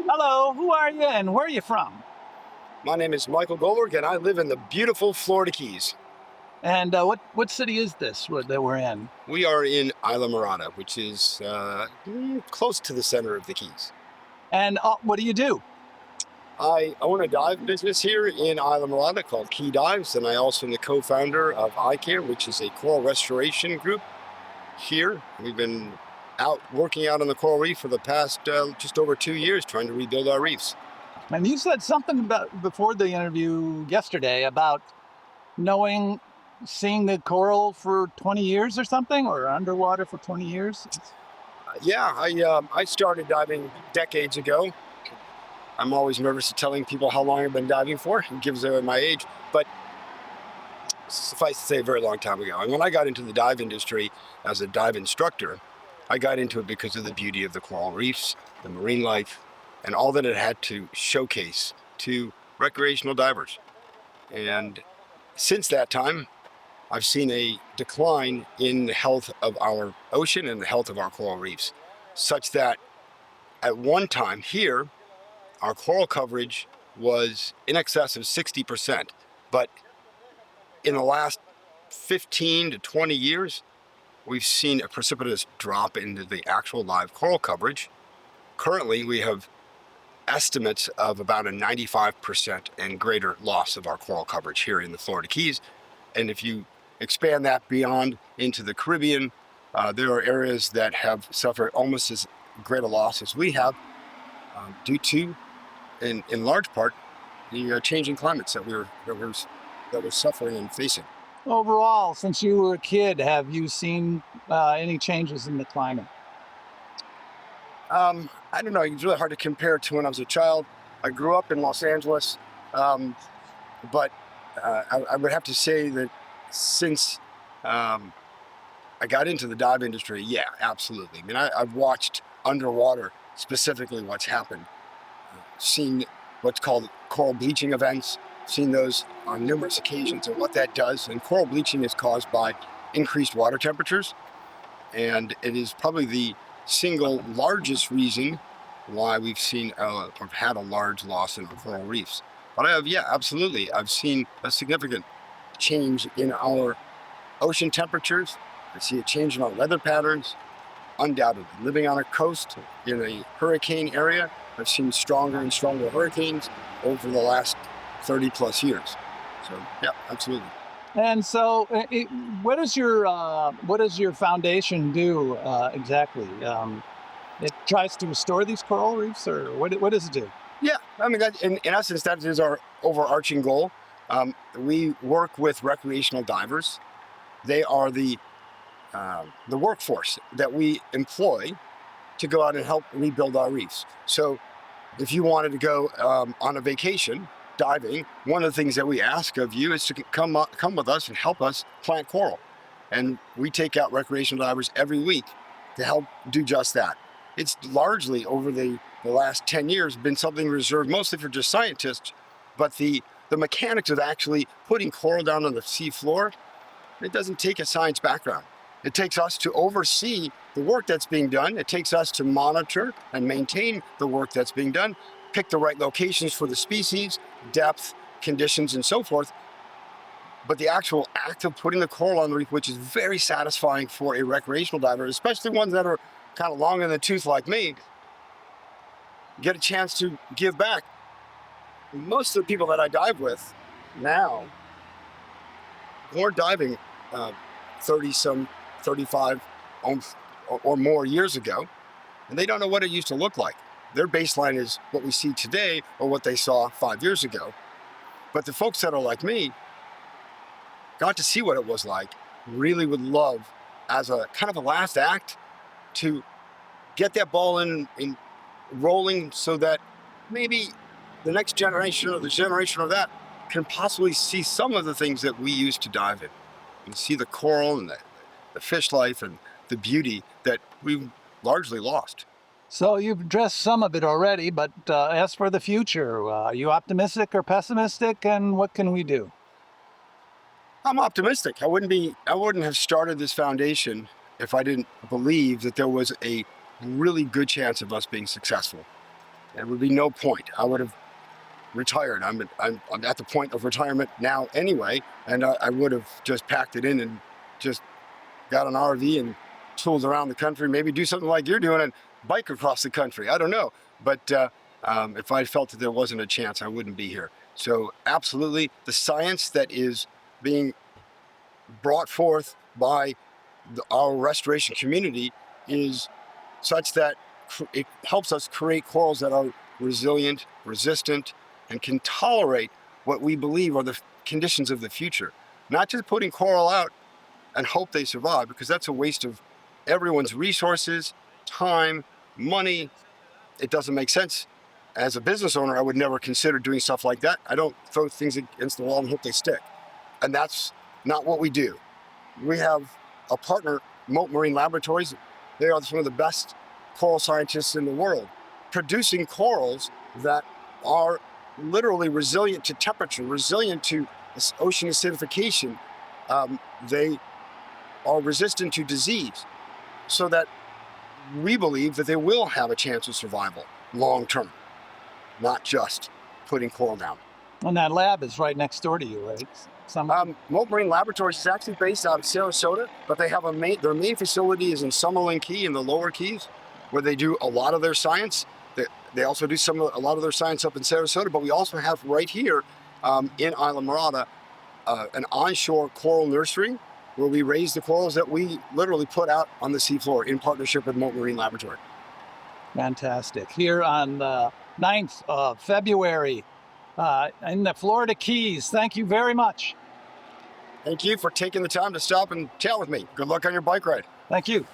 Hello, who are you and where are you from? My name is Michael Goldberg, and I live in the beautiful Florida Keys. And what city is this that we're in? We are in Islamorada, which is close to the center of the Keys. And what do you do? I own a dive business here in Islamorada called Key Dives, and I also am the co-founder of iCare, which is a coral restoration group here. We've been working out on the coral reef for the past just over 2 years, trying to rebuild our reefs. And you said something about before the interview yesterday about knowing, seeing the coral for 20 years or something, or underwater for 20 years. I started diving decades ago. I'm always nervous of telling people how long I've been diving for. It gives away my age, but suffice to say, a very long time ago. And when I got into the dive industry as a dive instructor, I got into it because of the beauty of the coral reefs, the marine life, and all that it had to showcase to recreational divers. And since that time, I've seen a decline in the health of our ocean and the health of our coral reefs, such that at one time here, our coral coverage was in excess of 60%. But in the last 15 to 20 years, we've seen a precipitous drop into the actual live coral coverage. Currently, we have estimates of about a 95% and greater loss of our coral coverage here in the Florida Keys. And if you expand that beyond into the Caribbean, there are areas that have suffered almost as great a loss as we have due to, in large part, the changing climates that we're suffering and facing. Overall, since you were a kid, have you seen any changes in the climate? I don't know. It's really hard to compare to when I was a child. I grew up in Los Angeles, but I would have to say that since I got into the dive industry, yeah, absolutely. I mean, I've watched underwater specifically what's happened, seen what's called coral bleaching events, seen those on numerous occasions and what that does. And coral bleaching is caused by increased water temperatures, and it is probably the single largest reason why we've seen or had a large loss in our coral reefs. But absolutely, I've seen a significant change in our ocean temperatures. I see a change in our weather patterns. Undoubtedly, living on a coast in a hurricane area, I've seen stronger and stronger hurricanes over the last 30 plus years. So yeah, absolutely. And so, what does your foundation do exactly? It tries to restore these coral reefs, or what does it do? Yeah, I mean, in essence, that is our overarching goal. We work with recreational divers. They are the workforce that we employ to go out and help rebuild our reefs. So if you wanted to go on a vacation diving, one of the things that we ask of you is to come with us and help us plant coral. And we take out recreational divers every week to help do just that. It's largely over the last 10 years been something reserved mostly for just scientists, but the mechanics of actually putting coral down on the sea floor, it doesn't take a science background. It takes us to oversee the work that's being done. It takes us to monitor and maintain the work that's being done, pick the right locations for the species, depth, conditions, and so forth. But the actual act of putting the coral on the reef, which is very satisfying for a recreational diver, especially ones that are kind of long in the tooth like me, get a chance to give back. Most of the people that I dive with now were diving 35 or more years ago, and they don't know what it used to look like. Their baseline is what we see today or what they saw 5 years ago. But the folks that are like me got to see what it was like, really would love, as a kind of a last act, to get that ball in rolling so that maybe the next generation or the generation of that can possibly see some of the things that we used to dive in and see the coral and the fish life and the beauty that we've largely lost. So you've addressed some of it already, but as for the future, are you optimistic or pessimistic, and what can we do? I'm optimistic. I wouldn't have started this foundation if I didn't believe that there was a really good chance of us being successful. there would be no point. I would have retired. I'm at the point of retirement now anyway, and I would have just packed it in and just got an RV and tooled around the country, maybe do something like you're doing and bike across the country. I don't know. But if I felt that there wasn't a chance, I wouldn't be here. So absolutely, the science that is being brought forth by our restoration community is such that it helps us create corals that are resilient, resistant, and can tolerate what we believe are the conditions of the future. Not just putting coral out and hope they survive, because that's a waste of everyone's resources, time, money. It doesn't make sense. As a business owner, I would never consider doing stuff like that. I don't throw things against the wall and hope they stick. And that's not what we do. We have a partner, Mote Marine Laboratories. They are some of the best coral scientists in the world, producing corals that are literally resilient to temperature, resilient to ocean acidification. They are resistant to disease, so that we believe that they will have a chance of survival long term, not just putting coral down. And that lab is right next door to you, right? Mote Marine Laboratories is actually based out of Sarasota, but they have their main facility is in Summerlin Key in the Lower Keys, where they do a lot of their science. They also do a lot of their science up in Sarasota, but we also have right here in Islamorada an onshore coral nursery where we raise the corals that we literally put out on the seafloor in partnership with Mote Marine Laboratory. Fantastic. Here on the 9th of February in the Florida Keys. Thank you very much. Thank you for taking the time to stop and chat with me. Good luck on your bike ride. Thank you.